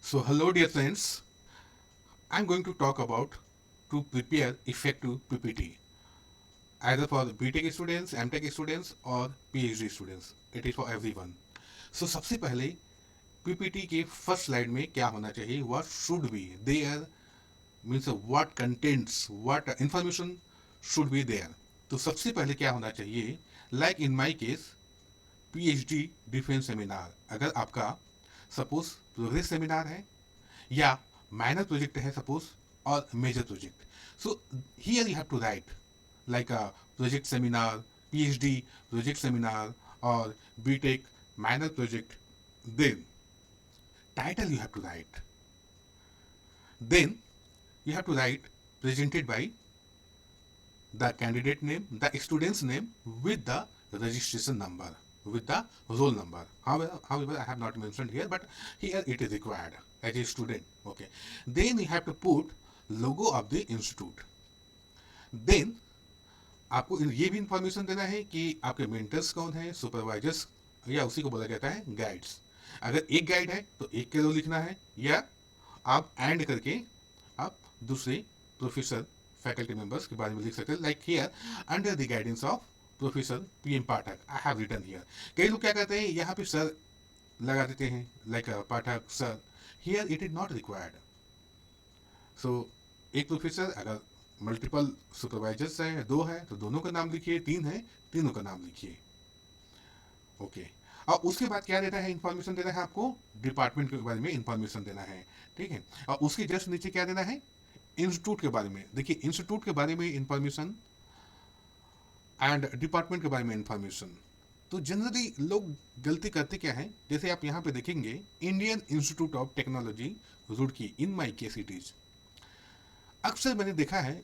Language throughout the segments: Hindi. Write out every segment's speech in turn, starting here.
So, hello, dear friends. I'm going to talk about to prepare effective PPT, either for BTech students, MTech students, or PhD students. It is for everyone. So, सबसे पहले PPT के फर्स्ट स्लाइड में क्या होना चाहिए? What should be there means what contents, what information should be there. तो सबसे पहले क्या होना चाहिए? Like in my case, PhD defence seminar. अगर आपका सपोज प्रोग्रेस सेमिनार है या माइनर प्रोजेक्ट है सपोज और major project, so here you have to write like a project seminar, PhD project seminar और BTech minor project. Then title you have to write. Then you have to write presented by the candidate name, the student's name with the registration number, with the roll number. However, I have not mentioned here, but here it is required as a student. Okay. Then you have to put logo of the institute. Then आपको ये भी इंफॉर्मेशन देना है कि आपके मेंटर्स कौन है, सुपरवाइजर्स या उसी को बोला जाता है गाइड्स. अगर एक गाइड है तो एक के रो लिखना है, या आप एंड करके आप दूसरे प्रोफेसर फैकल्टी मेंबर्स के बारे में लिख सकते हैं. Like here under the guidance of professor PM Pathak I have written here. कई लोग क्या करते हैं, यहाँ पे सर लगा देते हैं like Pathak sir. Here it is not required. So एक प्रोफेसर, अगर मल्टीपल सुपरवाइजर्स हैं, दो है तो दोनों का नाम लिखिए, तीन है तीनों का नाम लिखिए. ओके. और उसके बाद क्या देना है, इंफॉर्मेशन देना है आपको डिपार्टमेंट के बारे में इंफॉर्मेशन देना है. ठीक है. और उसके जस्ट नीचे क्या देना है, इंस्टीट्यूट के बारे में. देखिए इंस्टीट्यूट के बारे में इंफॉर्मेशन एंड डिपार्टमेंट के बारे में इंफॉर्मेशन. तो जनरली लोग गलती करते क्या है, जैसे आप यहाँ पे देखेंगे Indian institute of technology Roorkee, in my case it is. अक्सर मैंने देखा है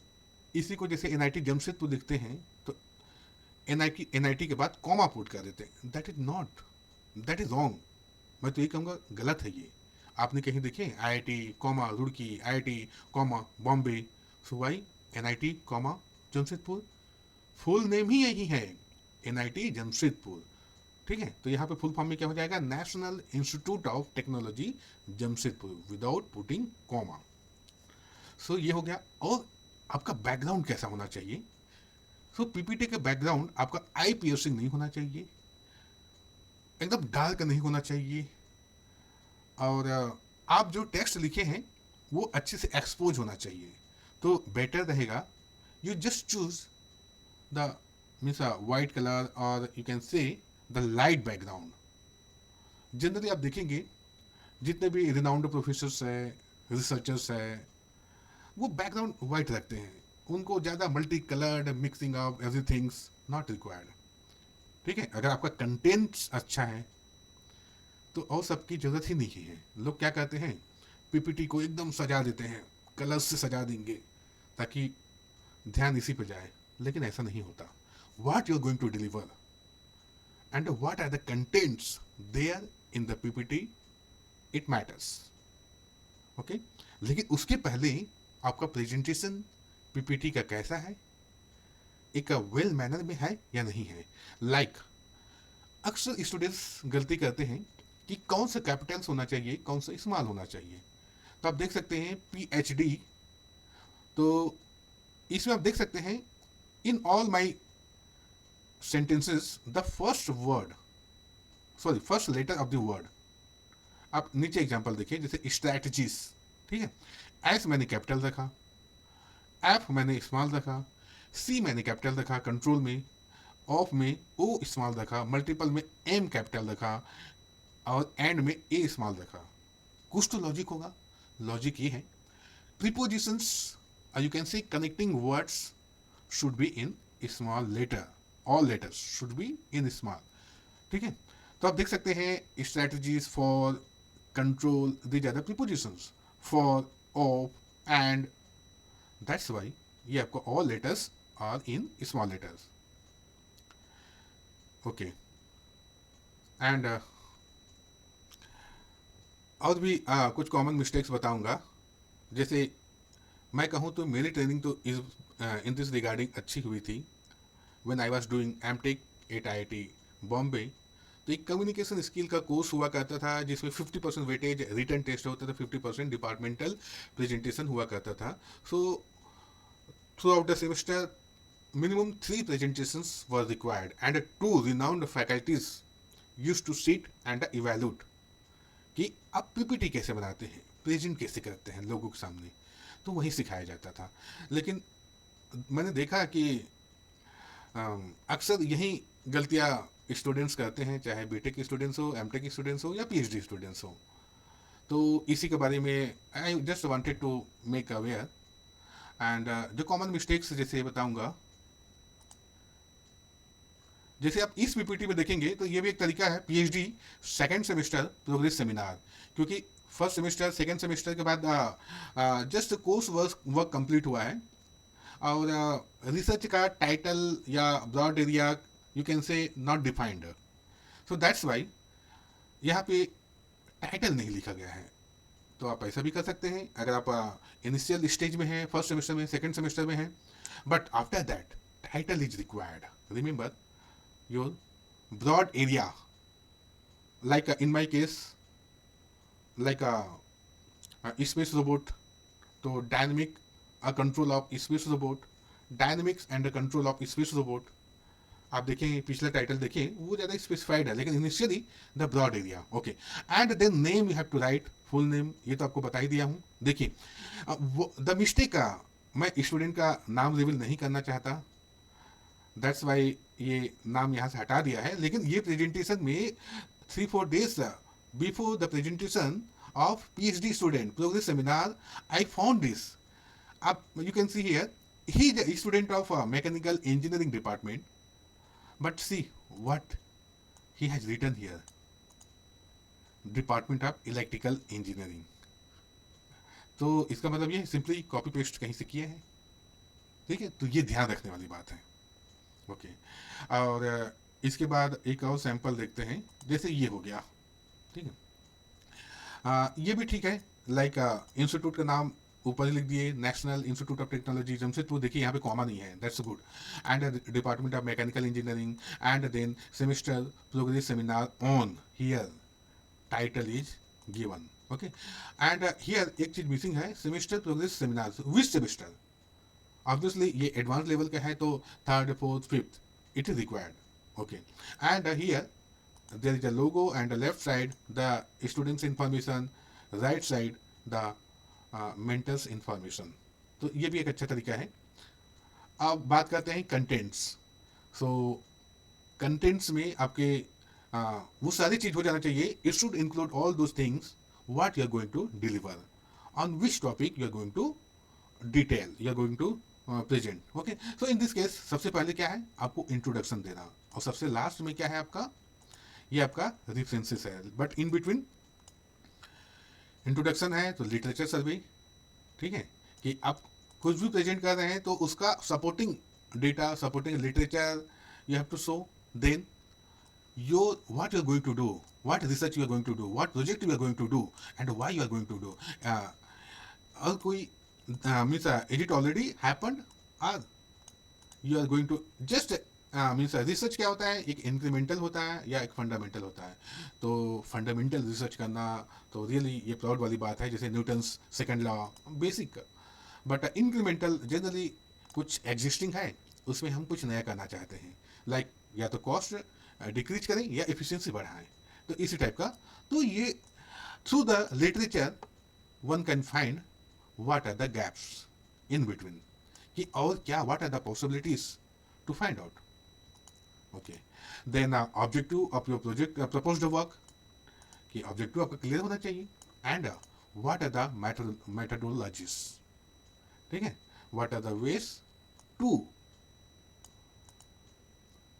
इसी को जैसे एनआईटी जमशेदपुर लिखते हैं तो एनआईटी के बाद कॉमा पुट कर देते हैं. That is not, that is wrong. मैं तो ये कहूँगा गलत है ये. आपने कहीं देखे IIT comma Roorkee, IIT comma Bombay, so why NIT comma Jamshedpur? Full name ही यही है, एनआईटी जमशेदपुर. ठीक है. तो यहाँ पे फुल फॉर्म में क्या हो जाएगा, national institute of technology Jamshedpur without putting comma. So ये हो गया. और आपका बैकग्राउंड कैसा होना चाहिए? सो पीपीटी के बैकग्राउंड आपका आई पियर्सिंग नहीं होना चाहिए, एकदम डार्क नहीं होना चाहिए, और आप जो टेक्स्ट लिखे हैं वो अच्छे से एक्सपोज होना चाहिए. तो बेटर रहेगा you just choose the means white colour और you can say the light background. Generally आप देखेंगे जितने भी रिनाउंड प्रोफेसर्स है, रिसर्चर्स है, वो बैकग्राउंड वाइट रखते हैं. उनको ज़्यादा multi coloured mixing of everything's not required. ठीक है. अगर आपका कंटेंट्स अच्छा है तो और सबकी जरूरत ही नहीं है. लोग क्या करते हैं, पीपीटी को एकदम सजा देते हैं, कलर्स से सजा देंगे ताकि ध्यान इसी पे जाए, लेकिन ऐसा नहीं होता. What you are going to deliver and what are the contents there in the PPT, it matters. Okay. लेकिन उसके पहले आपका प्रेजेंटेशन पीपीटी का कैसा है, एक वेल मैनर में है या नहीं है. लाइक अक्सर स्टूडेंट्स गलती करते हैं कि कौन सा कैपिटल्स होना चाहिए, कौन सा स्मॉल होना चाहिए. तो आप देख सकते हैं पीएचडी, तो इसमें आप देख सकते हैं in all my sentences the first word, sorry first letter of the word. आप नीचे एग्जांपल देखिए, जैसे स्ट्रैटेजीज. ठीक है. एस मैंने कैपिटल रखा, एफ मैंने स्मॉल रखा, सी मैंने कैपिटल रखा कंट्रोल में, ऑफ में ओ स्मॉल रखा, मल्टीपल में एम कैपिटल रखा, और एंड में ए स्मॉल रखा. कुछ तो लॉजिक होगा. लॉजिक ये है, prepositions you can say connecting words should be in small letter, all letters should be in small. ठीक है. तो आप देख सकते हैं strategies for control, these are the prepositions for, of, and. That's why ये आपको all letters are in small letters. Okay. And और भी कुछ कॉमन मिस्टेक्स बताऊंगा. जैसे मैं कहूँ तो मेरी ट्रेनिंग तो इस इन दिस रिगार्डिंग अच्छी हुई थी when I was doing MTech at IIT Bombay. तो एक कम्युनिकेशन स्किल का कोर्स हुआ करता था जिसमें 50% वेटेज रिटन टेस्ट होता था, 50% डिपार्टमेंटल प्रेजेंटेशन हुआ करता था. So through out the semester minimum 3 presentations were required and 2 renowned faculties used to sit and evaluate कि आप पीपीटी कैसे बनाते हैं, प्रेजेंट कैसे करते हैं लोगों के सामने. तो वही सिखाया जाता था. लेकिन मैंने देखा कि अक्सर यही गलतियां स्टूडेंट्स करते हैं, चाहे बीटेक के स्टूडेंट्स हो, एमटेक के स्टूडेंट्स हो या पीएचडी स्टूडेंट्स हो. तो इसी के बारे में I just wanted to make aware. And जो कॉमन मिस्टेक्स जैसे बताऊंगा, जैसे आप इस पीपीटी में देखेंगे तो ये भी एक तरीका है PhD second semester progress seminar. क्योंकि फर्स्ट सेमेस्टर सेकंड सेमेस्टर के बाद जस्ट कोर्स वर्क कंप्लीट हुआ है और रिसर्च का टाइटल या broad area you can say not defined. So that's why यहाँ पे टाइटल नहीं लिखा गया है. तो आप ऐसा भी कर सकते हैं अगर आप इनिशियल स्टेज में हैं, फर्स्ट सेमेस्टर में, सेकंड सेमेस्टर में हैं. But after that title is required. Remember your broad area, like in my case like a space robot, तो dynamic a control of space robot, dynamics and a control of space robot. आप देखें पिछला टाइटल देखें वो ज़्यादा स्पेसिफाइड है, लेकिन initially the broad area. Okay, and then name you have to write full name. ये तो आपको बता ही दिया हूँ. देखिए द मिस्टेक का मैं स्टूडेंट का नाम रिवील नहीं करना चाहता, दैट्स वाई ये नाम यहाँ से हटा दिया है. लेकिन ये प्रेजेंटेशन में 3-4 days before the presentation of PhD student progress seminar I found this. आप you can see here he is a student of mechanical engineering department, but see what he has written here, department of electrical engineering. तो इसका मतलब ये सिंपली कॉपी पेस्ट कहीं से किया है. ठीक है, तो ये ध्यान रखने वाली बात है. ओके और इसके बाद एक और सैंपल देखते हैं. जैसे ये हो गया, ठीक है. ये भी ठीक है. लाइक इंस्टीट्यूट का नाम ऊपर ही लिख दिए, national institute of technology Jamshedpur. देखिए यहाँ पे कॉमन ही है, that's good. And department of mechanical engineering and then semester progress seminar on. Here title is given. Okay and here एक चीज मिसिंग है, semester progress seminar which semester. Obviously ये एडवांस लेवल का है तो third, fourth, fifth it is required. Okay and here there is a logo and left side the students information, right side the mentors information. तो ये भी एक अच्छा तरीका है. अब बात करते हैं कंटेंट्स. सो कंटेंट्स में आपके वो सारी चीज हो जाना चाहिए. It should include all those things what you are going to deliver, on which topic you are going to detail, you are going to present. Okay so in this case सबसे पहले क्या है, आपको इंट्रोडक्शन देना, और सबसे लास्ट में क्या है आपका, ये आपका रेफरेंसेस है. बट इन बिटवीन इंट्रोडक्शन है तो लिटरेचर सर्वे. ठीक है, कि आप कुछ भी प्रेजेंट कर रहे हैं तो उसका supporting data, supporting literature you have to show. Then your what you are going to do, what research you are going to do, what project you are going to do and why you are going to do. और कोई means is it already happened or you are going to just means research क्या होता है, एक इंक्रीमेंटल होता है या एक फंडामेंटल होता है. तो फंडामेंटल रिसर्च करना तो रियली ये प्राउड वाली बात है, जैसे Newton's second law basic. But incremental generally कुछ एग्जिस्टिंग है उसमें हम कुछ नया करना चाहते हैं, लाइक या तो कॉस्ट डिक्रीज करें या एफिशिएंसी बढ़ाएं. तो इसी टाइप का. तो ये through the literature one can find what are the gaps in between, कि और क्या, what are the possibilities to find out. okay then objective of your project proposed work, कि objective आपका clear होना चाहिए. and what are the methodologies, ठीक है, what are the ways to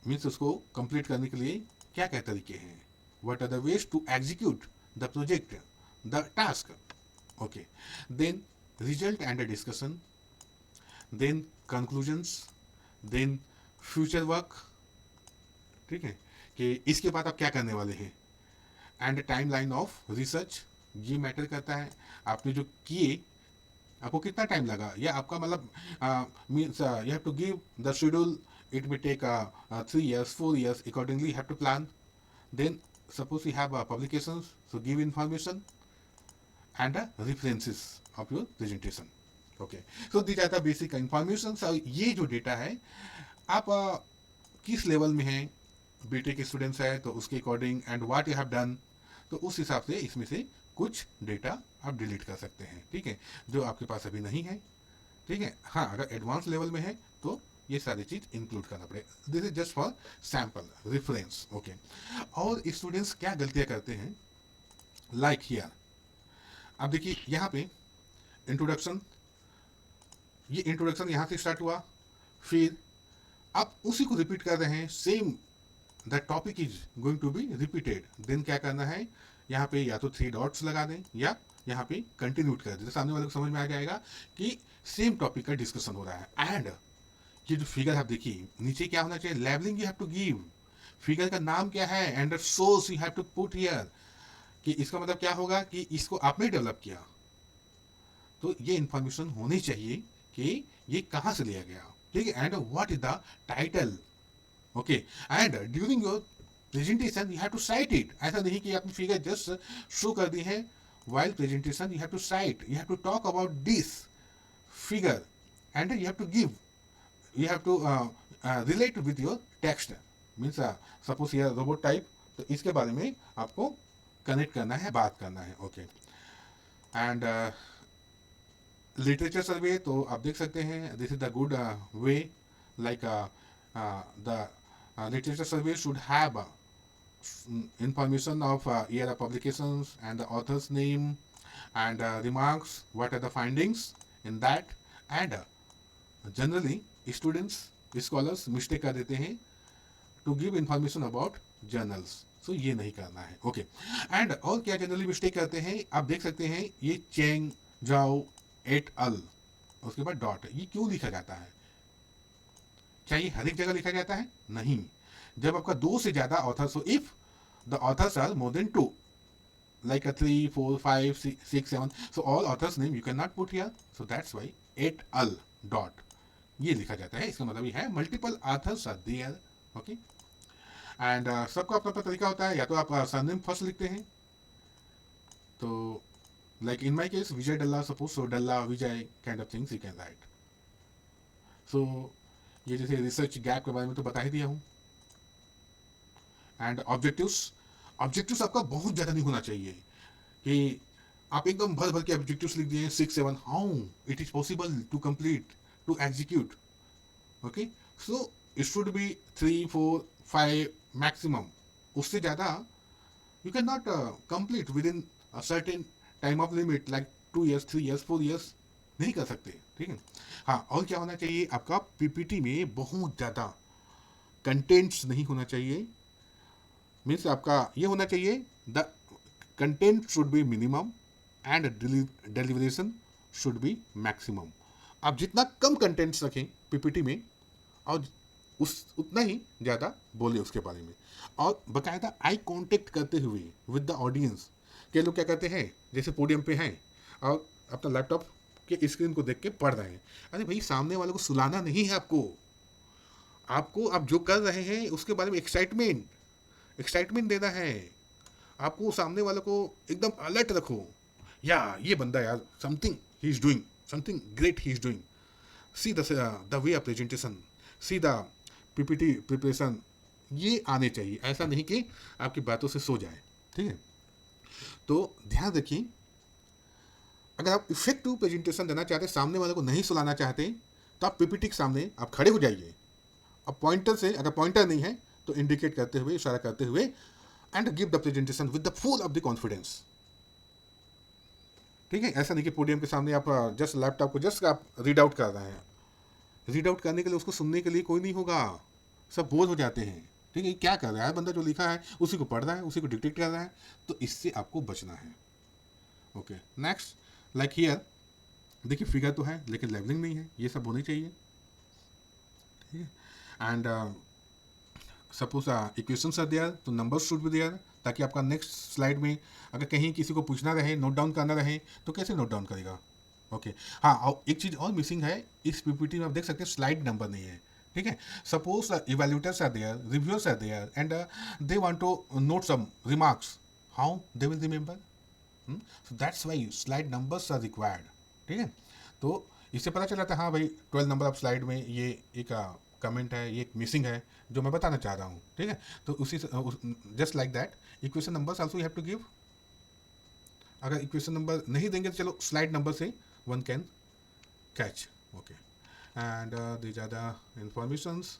means उसको complete करने के लिए क्या क्या तरीके हैं, what are the ways to execute the project, the task. okay then result and a discussion, then conclusions, then future work. ठीक है, कि इसके बाद आप क्या करने वाले हैं, and time line of research ये मैटर करता है. आपने जो किए आपको कितना टाइम लगा, या आपका मतलब means you have to give the schedule. It may take 3 years 4 years, accordingly you have to plan. Then suppose you have publications, so give information and references of your presentation. Okay, so these are the basic information. So ये जो डेटा है आप किस लेवल में हैं, बीटेक स्टूडेंट्स है तो उसके according and what you have done, तो उस हिसाब से इसमें से कुछ डेटा आप डिलीट कर सकते हैं, ठीक है, जो आपके पास अभी नहीं है, ठीक है। हाँ, अगर एडवांस लेवल में है तो ये सारी चीज इंक्लूड करना पड़ेगा। This is just for sample reference, okay. और स्टूडेंट्स क्या गलतियां करते हैं, लाइक हियर, अब देखिए यहाँ पे इंट्रोडक्शन, ये इंट्रोडक्शन यहाँ से स्टार्ट हुआ, फिर आप उसी को रिपीट कर रहे हैं, same the topic is going to be repeated. Then क्या करना है, यहाँ पे या तो 3 डॉट्स लगा दें या यहाँ पे कंटिन्यूट कर दें, सामने वाले को समझ में आ जाएगा कि सेम टॉपिक का डिस्कशन हो रहा है। एंड ये जो फिगर आप देखिए नीचे क्या होना चाहिए, labelling you have to give, figure का नाम क्या है, and source you have to put here, कि इसका मतलब क्या होगा कि इसको आपने डेवलप किया, तो ये इंफॉर्मेशन होनी चाहिए कि ये कहाँ से लिया गया, ठीक है। And what is the title, okay. And during your presentation you have to cite it, ऐसा नहीं कि आपने फिगर जस्ट शो कर दी है, while presentation you have to cite, you have to talk about this figure and you have to give, you have to relate with your text, means suppose here robot type, तो इसके बारे में आपको कनेक्ट करना है, बात करना है, ओके। एंड लिटरेचर सर्वे तो आप देख सकते हैं, this is the good way, like the literature survey should have information of year of publications and the author's name and remarks, what are the findings in that, and generally students, scholars mistake कर देते हैं to give information about journals, so ये नहीं करना है, ओके। एंड और क्या जनरली मिस्टेक करते हैं, आप देख सकते हैं ये चेंग जाओ एट अल, उसके बाद डॉट, ये क्यों लिखा जाता है, क्या ये हर एक जगह लिखा जाता है, नहीं। जब आपका 2 से ज्यादा ऑथर्स हो, if the authors are more than 2, like a 3, 4, 5, 6, 7, so all authors name you cannot put here, so that's why et al dot ये लिखा जाता है। इसका मतलब ये है multiple authors are there, okay. And सबका अपना अपना तरीका होता है, या तो आप सरनेम फर्स्ट लिखते हैं, तो like in my case Vijay Dalla, suppose, so Dalla Vijay kind of things you can write. So ये जैसे रिसर्च गैप के बारे में तो बता ही दिया हूँ। एंड ऑब्जेक्टिव्स आपका बहुत ज़्यादा नहीं होना चाहिए कि आप एकदम भर भर के ऑब्जेक्टिव्स लिख दिए 6, 7, how it is possible to complete, to execute, okay. So it should be 3, 4, 5 maximum, उससे ज़्यादा you can not complete within a certain time of limit, like 2 years, 3 years, 4 years नहीं कर सकते, ठीक है। हाँ, और क्या होना चाहिए, आपका पीपीटी में बहुत ज़्यादा कंटेंट्स नहीं होना चाहिए, मीन्स आपका ये होना चाहिए the content should be minimum and deliberation should be maximum. आप जितना कम कंटेंट्स रखें पीपीटी में और उतना ही ज़्यादा बोले उसके बारे में, और बाकायदा आई कांटेक्ट करते हुए विद द ऑडियंस। कई लोग क्या करते हैं, जैसे पोडियम पे हैं और अपना लैपटॉप के स्क्रीन को देख के पढ़ रहे हैं, अरे भाई सामने वाले को सुलाना नहीं है आपको आप जो कर रहे हैं उसके बारे में एक्साइटमेंट देना है, आपको सामने वाले को एकदम अलर्ट रखो, या ये बंदा यार something he is doing, something great he is doing, see the way of presentation, see the PPT preparation, ये आने चाहिए, ऐसा नहीं कि आपकी बातों से सो जाए, ठीक है। तो ध्यान रखिए, अगर आप इफेक्टिव प्रेजेंटेशन देना चाहते हैं, सामने वाले को नहीं सुलाना चाहते, तो आप पीपीटी के सामने आप खड़े हो जाइए, अब पॉइंटर से, अगर पॉइंटर नहीं है तो इंडिकेट करते हुए, इशारा करते हुए, and give the presentation with the full of the confidence, ठीक है। ऐसा नहीं कि पोडियम के सामने आप जस्ट लैपटॉप को जस्ट आप रीड आउट कर रहे हैं, रीड आउट करने के लिए उसको सुनने के लिए कोई नहीं होगा, सब बोर हो जाते हैं, ठीक है। क्या कर रहा है बंदा, जो लिखा है उसी को पढ़ रहा है, उसी को डिक्टेट कर रहा है, तो इससे आपको बचना है, ओके। नेक्स्ट, लाइक हियर देखिए फिगर तो है लेकिन लेवलिंग नहीं है, ये सब होनी चाहिए, ठीक है। And suppose equations are there, तो नंबर्स शुड बी देयर, ताकि आपका नेक्स्ट स्लाइड में अगर कहीं किसी को पूछना रहे, नोट डाउन करना रहे, तो कैसे नोट डाउन करेगा, ओके। हाँ, और एक चीज़ और मिसिंग है इस पीपीटी में, आप देख सकते हैं स्लाइड नंबर नहीं है, ठीक है. Suppose evaluators are there, reviewers are there, and they want to note some remarks. How they will remember? So that's why slide numbers are required. ठीक है. तो इससे पता चला था हाँ भाई 12 नंबर ऑफ स्लाइड में ये एक कमेंट है, ये एक मिसिंग है जो मैं बताना चाह रहा हूँ. ठीक है. तो उसी just like that equation numbers also you have to give. अगर इक्वेशन नंबर नहीं देंगे तो चलो स्लाइड नंबर से one can catch. Okay. And these are the informations.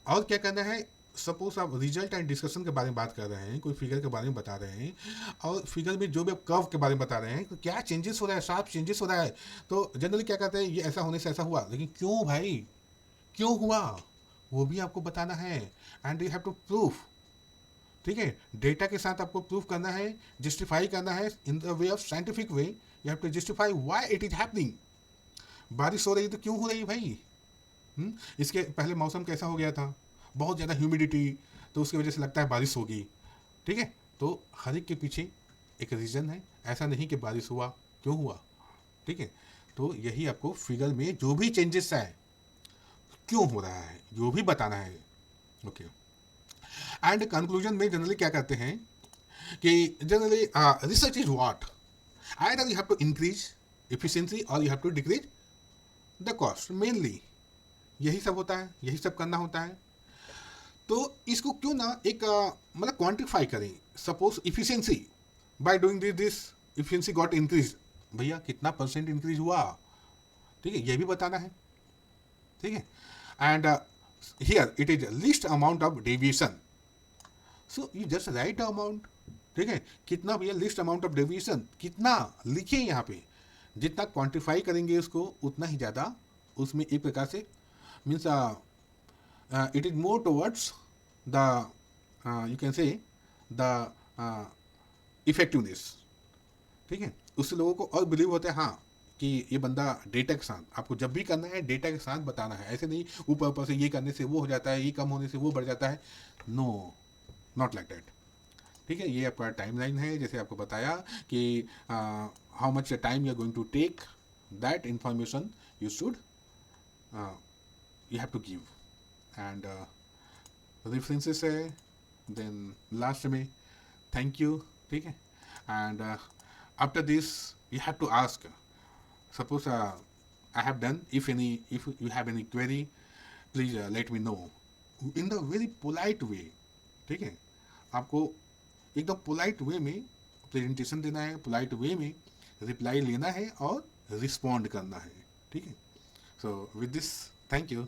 और क्या करना है, सपोज आप रिजल्ट एंड डिस्कशन के बारे में बात कर रहे हैं, कोई फिगर के बारे में बता रहे हैं, और फिगर में जो भी आप कर्व के बारे में बता रहे हैं, तो क्या चेंजेस हो रहा है, शार्प चेंजेस हो रहा है. तो जनरली क्या कहते हैं, ये ऐसा होने से ऐसा हुआ, लेकिन क्यों भाई, क्यों हुआ, वो भी आपको बताना है. And you have to proof. ठीक है. डेटा के साथ आपको प्रूफ करना है, जस्टिफाई करना है in the way of scientific way. You have to justify why it is happening. बारिश हो रही है तो क्यों हो रही है भाई. इसके पहले मौसम कैसा हो गया था, बहुत ज़्यादा ह्यूमिडिटी, तो उसकी वजह से लगता है बारिश होगी. ठीक है. तो हर एक के पीछे एक रीज़न है, ऐसा नहीं कि बारिश हुआ क्यों हुआ. ठीक है. तो यही आपको फिगर में जो भी चेंजेस है क्यों हो रहा है जो भी बताना है. ओके. एंड कंक्लूजन में जनरली क्या करते हैं कि generally research is what, either you have to increase efficiency और you have to decrease the cost. Mainly यही सब होता है, यही सब करना होता है. तो इसको क्यों ना एक मतलब क्वांटिफाई करें. Suppose efficiency, by doing this efficiency got increase. भैया कितना परसेंट इंक्रीज हुआ. ठीक है. ये भी बताना है. ठीक है. And here it is list amount of deviation. So you just right the amount. ठीक है. कितना भैया लिस्ट अमाउंट ऑफ डेविएशन कितना लिखिए यहाँ पे. जितना क्वांटिफाई करेंगे उसको उतना ही ज़्यादा उसमें एक प्रकार से means it is more towards the you can say the effectiveness. ठीक है. उससे लोगों को और बिलीव होता है हाँ कि ये बंदा डेटा के साथ, आपको जब भी करना है डेटा के साथ बताना है. ऐसे नहीं ऊपर ऊपर से ये करने से वो हो जाता है, ये कम होने से वो बढ़ जाता है. No, not like that. ठीक है. ये आपका टाइमलाइन है, जैसे आपको बताया कि how much time you are going to take, that information you should you have to give. And references है. देन लास्ट में थैंक यू. ठीक है. And after this you have to ask. Suppose I have done. If you have any query please let me know in the very polite way. ठीक है. आपको एकदम पोलाइट वे में प्रेजेंटेशन देना है, पोलाइट वे में रिप्लाई लेना है और रिस्पॉन्ड करना है. ठीक है. So with this thank you.